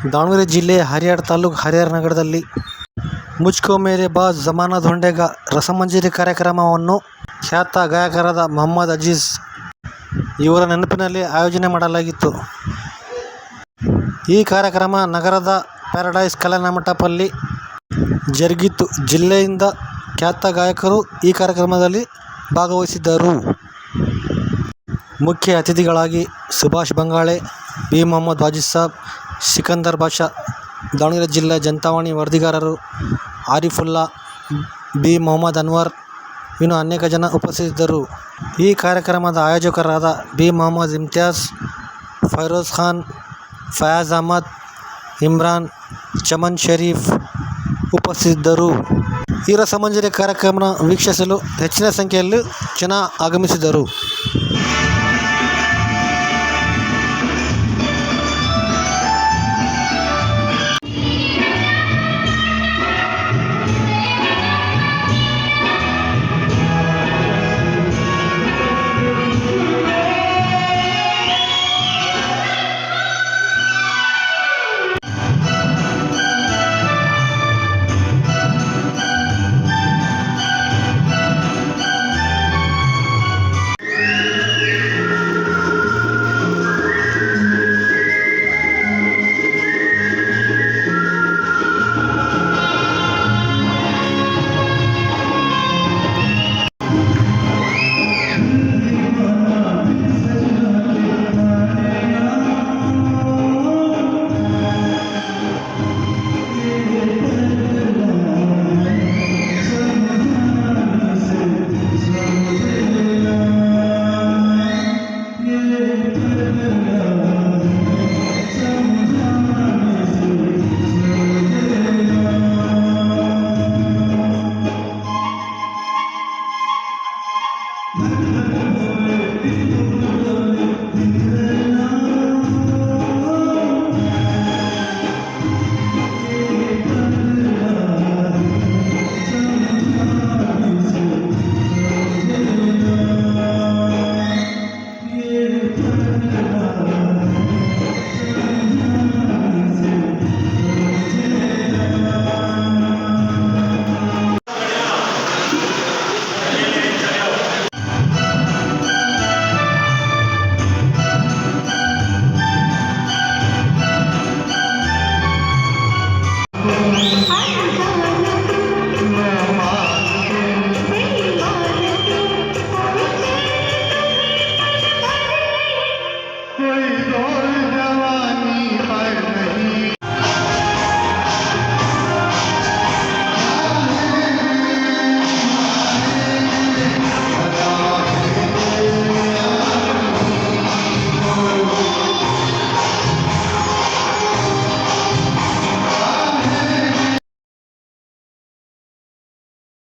ದಾವಣಗೆರೆ ಜಿಲ್ಲೆ ಹರಿಹರ ತಾಲೂಕು ಹರಿಹರ ನಗರದಲ್ಲಿ ಮುಜ್ಕೋ ಮೇರೆ ಬಾಸ್ ಜಮಾನತ್ ಹೊಂಡೆಗ ರಸಮಂಜರಿ ಕಾರ್ಯಕ್ರಮವನ್ನು ಖ್ಯಾತ ಗಾಯಕರಾದ ಮೊಹಮ್ಮದ್ ಅಜೀಜ್ ಇವರ ನೆನಪಿನಲ್ಲಿ ಆಯೋಜನೆ ಮಾಡಲಾಗಿತ್ತು. ಈ ಕಾರ್ಯಕ್ರಮ ನಗರದ ಪ್ಯಾರಡೈಸ್ ಕಲ್ಯಾಣ ಮಂಟಪದಲ್ಲಿ ಜರುಗಿತು. ಜಿಲ್ಲೆಯಿಂದ ಖ್ಯಾತ ಗಾಯಕರು ಈ ಕಾರ್ಯಕ್ರಮದಲ್ಲಿ ಭಾಗವಹಿಸಿದ್ದರು. ಮುಖ್ಯ ಅತಿಥಿಗಳಾಗಿ ಸುಭಾಷ್ ಬಂಗಾಳೆ, ಬಿ. ಮೊಹಮ್ಮದ್ ವಾಜಿದ್ ಸಾಬ್, ಸಿಕಂದರ್ ಬಾಷಾ, ದಾವಣಗೆರೆ ಜಿಲ್ಲೆ ಜನತಾವಾಣಿ ವರದಿಗಾರರು ಆರಿಫುಲ್ಲಾ, ಬಿ. ಮೊಹಮ್ಮದ್ ಅನ್ವರ್ ಇನ್ನೂ ಅನೇಕ ಜನ ಉಪಸ್ಥಿತರಿದ್ದರು. ಈ ಕಾರ್ಯಕ್ರಮದ ಆಯೋಜಕರಾದ ಬಿ. ಮೊಹಮ್ಮದ್ ಇಮ್ತಿಯಾಜ್, ಫೈರೋಜ್ ಖಾನ್, ಫಯಾಜ್ ಅಹಮದ್, ಇಮ್ರಾನ್, ಚಮನ್ ಶರೀಫ್ ಉಪಸ್ಥಿತರಿದ್ದರು. ಈ ರಸಮಂಜರಿ ಕಾರ್ಯಕ್ರಮ ವೀಕ್ಷಿಸಲು ಹೆಚ್ಚಿನ ಸಂಖ್ಯೆಯಲ್ಲಿ ಜನ ಆಗಮಿಸಿದರು.